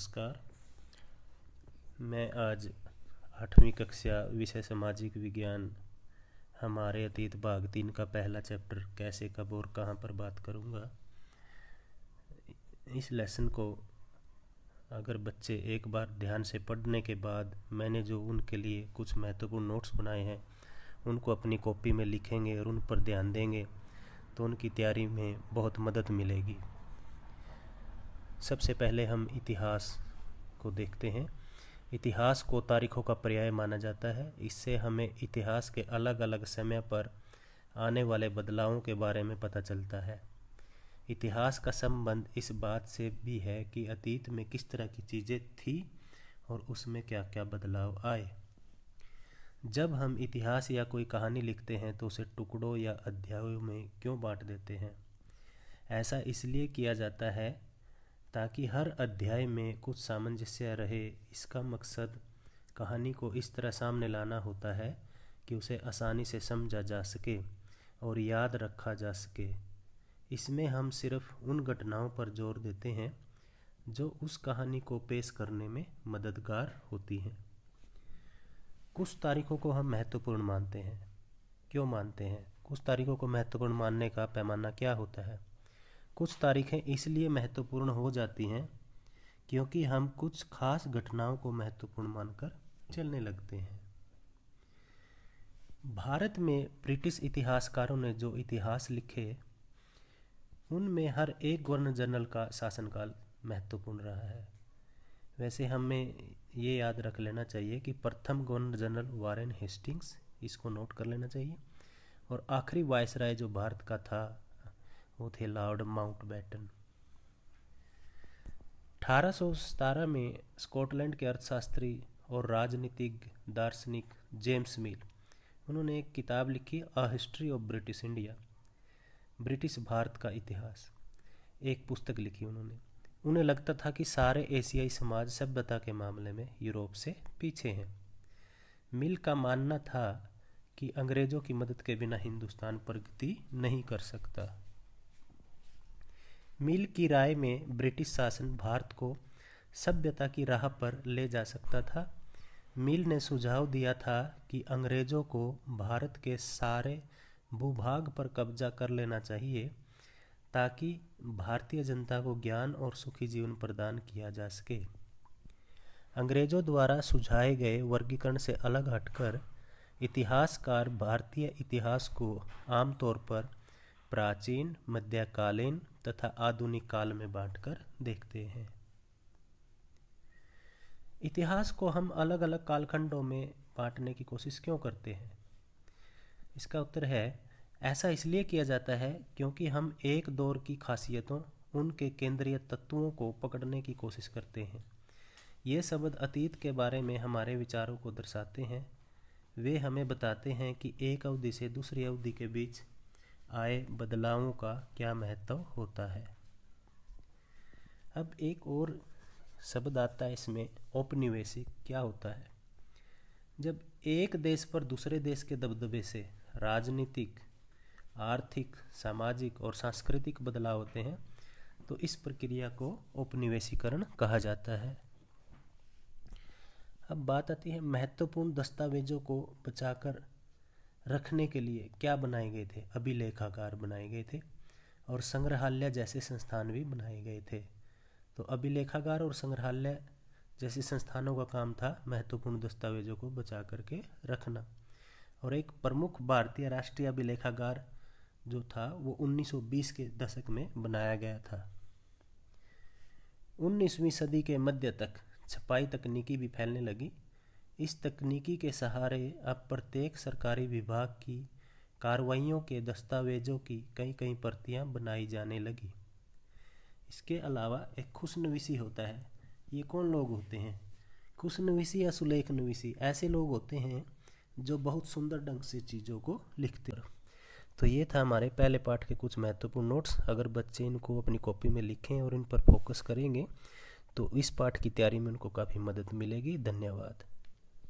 नमस्कार। मैं आज 8वीं कक्षा विषय सामाजिक विज्ञान हमारे अतीत भाग 3 का पहला चैप्टर कैसे कब और कहाँ पर बात करूँगा। इस लेसन को अगर बच्चे एक बार ध्यान से पढ़ने के बाद मैंने जो उनके लिए कुछ महत्वपूर्ण नोट्स बनाए हैं उनको अपनी कॉपी में लिखेंगे और उन पर ध्यान देंगे तो उनकी तैयारी में बहुत मदद मिलेगी। सबसे पहले हम इतिहास को देखते हैं। इतिहास को तारीखों का पर्याय माना जाता है। इससे हमें इतिहास के अलग अलग समय पर आने वाले बदलावों के बारे में पता चलता है। इतिहास का संबंध इस बात से भी है कि अतीत में किस तरह की चीज़ें थी और उसमें क्या क्या बदलाव आए। जब हम इतिहास या कोई कहानी लिखते हैं तो उसे टुकड़ों या अध्यायों में क्यों बांट देते हैं? ऐसा इसलिए किया जाता है ताकि हर अध्याय में कुछ सामंजस्य रहे। इसका मकसद कहानी को इस तरह सामने लाना होता है कि उसे आसानी से समझा जा सके और याद रखा जा सके। इसमें हम सिर्फ उन घटनाओं पर जोर देते हैं जो उस कहानी को पेश करने में मददगार होती हैं। कुछ तारीखों को हम महत्वपूर्ण मानते हैं। क्यों मानते हैं? कुछ तारीखों को महत्वपूर्ण मानने का पैमाना क्या होता है? कुछ तारीखें इसलिए महत्वपूर्ण हो जाती हैं क्योंकि हम कुछ खास घटनाओं को महत्वपूर्ण मानकर चलने लगते हैं। भारत में ब्रिटिश इतिहासकारों ने जो इतिहास लिखे उनमें हर एक गवर्नर जनरल का शासनकाल महत्वपूर्ण रहा है। वैसे हमें ये याद रख लेना चाहिए कि प्रथम गवर्नर जनरल वारेन हेस्टिंग्स, इसको नोट कर लेना चाहिए, और आखिरी वायसराय जो भारत का था वो थे लॉर्ड माउंटबेटन। 1817 में स्कॉटलैंड के अर्थशास्त्री और राजनीतिज्ञ दार्शनिक जेम्स मिल उन्होंने एक किताब लिखी, a history of British India, British Bharat का इतिहास। एक पुस्तक लिखी उन्होंने। उन्हें लगता था कि सारे एशियाई समाज सभ्यता के मामले में यूरोप से पीछे हैं। मिल का मानना था कि अंग्रेजों की मदद के बिना हिंदुस्तान प्रगति नहीं कर सकता। मिल की राय में ब्रिटिश शासन भारत को सभ्यता की राह पर ले जा सकता था। मिल ने सुझाव दिया था कि अंग्रेजों को भारत के सारे भूभाग पर कब्जा कर लेना चाहिए ताकि भारतीय जनता को ज्ञान और सुखी जीवन प्रदान किया जा सके। अंग्रेजों द्वारा सुझाए गए वर्गीकरण से अलग हटकर इतिहासकार भारतीय इतिहास को आमतौर पर प्राचीन, मध्यकालीन तथा आधुनिक काल में बांटकर देखते हैं। इतिहास को हम अलग अलग कालखंडों में बांटने की कोशिश क्यों करते हैं? इसका उत्तर है, ऐसा इसलिए किया जाता है क्योंकि हम एक दौर की खासियतों, उनके केंद्रीय तत्वों को पकड़ने की कोशिश करते हैं। ये शब्द अतीत के बारे में हमारे विचारों को दर्शाते हैं। वे हमें बताते हैं कि एक अवधि से दूसरी अवधि के बीच आए बदलावों का क्या महत्व होता है। अब एक और शब्द आता है इसमें, औपनिवेशिक। क्या होता है? जब एक देश पर दूसरे देश के दबदबे से राजनीतिक, आर्थिक, सामाजिक और सांस्कृतिक बदलाव होते हैं तो इस प्रक्रिया को औपनिवेशीकरण कहा जाता है। अब बात आती है महत्वपूर्ण दस्तावेजों को बचाकर रखने के लिए क्या बनाए गए थे? अभिलेखागार बनाए गए थे और संग्रहालय जैसे संस्थान भी बनाए गए थे। तो अभिलेखागार और संग्रहालय जैसे संस्थानों का काम था महत्वपूर्ण दस्तावेजों को बचा करके रखना। और एक प्रमुख भारतीय राष्ट्रीय अभिलेखागार जो था वो 1920 के दशक में बनाया गया था। 19वीं सदी के मध्य तक छपाई तकनीकी भी फैलने लगी। इस तकनीकी के सहारे अब प्रत्येक सरकारी विभाग की कार्रवाइयों के दस्तावेजों की कई कई प्रतियां बनाई जाने लगी। इसके अलावा एक खुशनवीसी होता है। ये कौन लोग होते हैं? खुशनवीसी या सुलेखनवीसी ऐसे लोग होते हैं जो बहुत सुंदर ढंग से चीज़ों को लिखते हैं। तो ये था हमारे पहले पाठ के कुछ महत्वपूर्ण नोट्स। अगर बच्चे इनको अपनी कॉपी में लिखें और इन पर फोकस करेंगे तो इस पाठ की तैयारी में उनको काफ़ी मदद मिलेगी। धन्यवाद।